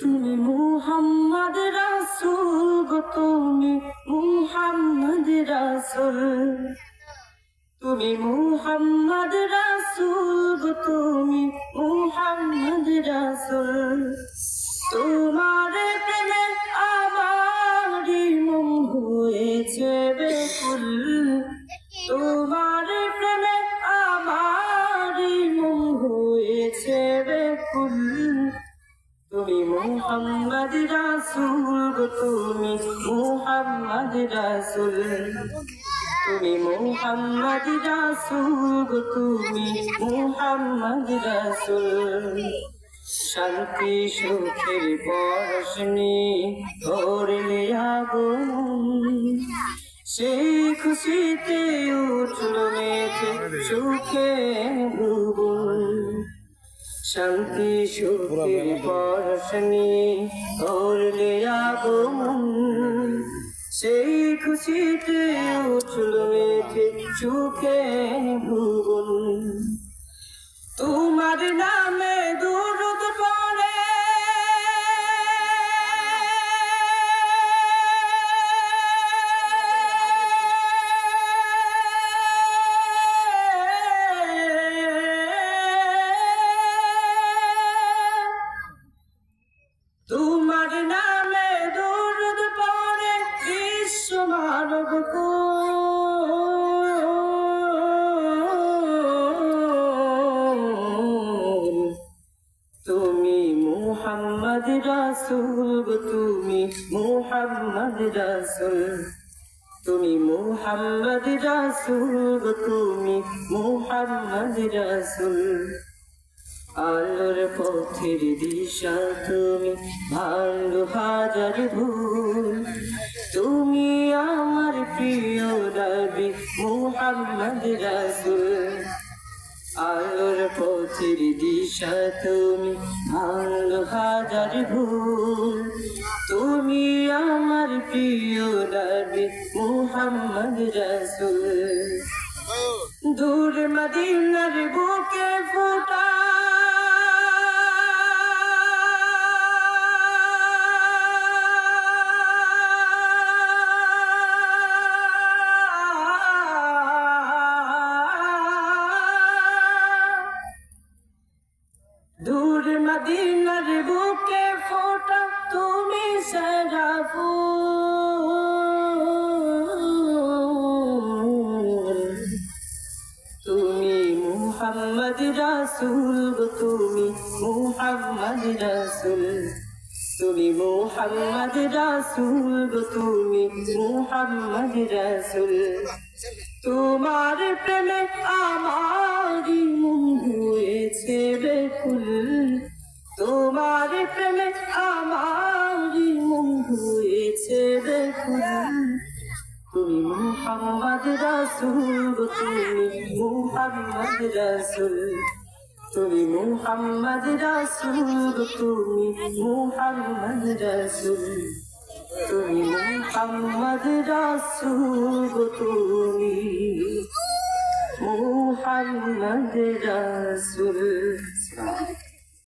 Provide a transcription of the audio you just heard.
তুমি মুহাম্মদ রাসূল গো, তুমি মুহাম্মদ রাসূল, তুমি মুহাম্মদ রাসূল গো, তুমি মুহাম্মদ রাসূল। তোমার প্রেমে আমারি মন হয়েছে বেকুল, তোমার প্রেমে আমারি মন হয়েছে বেকুল। তুমি মুহাম্মদ রাসূল গো, তুমি মুহাম্মদ রাসূল, তুমি মুহাম্মদ রাসূল গো, তুমি মুহাম্মদ রাসূল। শান্তি সুখের পরশনি ধরলে আগুন, সেই খুশিতে উঠল মেঘে সুখে ভুবন। শান্তি সুখের পরশনি ধরলে আগুন, সেই খুশিতে উঠল মেঘে সুখে ভুবন। তোমার নামে দুরূদ পড়ে তোমার নামে দুরূদ পড়ে বিশ্ব মানব তুমি মুহাম্মদ রাসূল গো, তুমি মুহাম্মদ রাসূল, তুমি মুহাম্মদ রাসূল গো, তুমি মুহাম্মদ রাসূল। আলোর পথের দিশা তুমি, ভাঙো হাজার ভুল, তুমি আমার প্রিয় নবী মুহাম্মদ রাসূল। আলোর পথের দিশা তুমি, ভাঙো হাজার ভুল, তুমি আমার প্রিয় নবী মুহাম্মদ রাসূল। দূর মদিনার বুকে ফোটা দূর মদিনার বুকে ফোটা তুমি সেরা ফুল। তুমি মুহাম্মদ রাসূল গো, তুমি মুহাম্মদ রাসূল, তুমি মুহাম্মদ রাসূল গো, তুমি মুহাম্মদ রাসূল। তোমার প্রেমে আমারি মন হয়েছে বেকুল, তোমার প্রেমে আমারি মন হয়েছে বেকুল। তুমি মুহাম্মদ রাসূল গো, তুমি মুহাম্মদ রাসূল, তুমি মুহাম্মদ রাসূল গো, তুমি মুহাম্মদ রাসূল, তুমি মুহাম্মদ রাসূল গো, তুমি মুহাম্মদ রাসূল।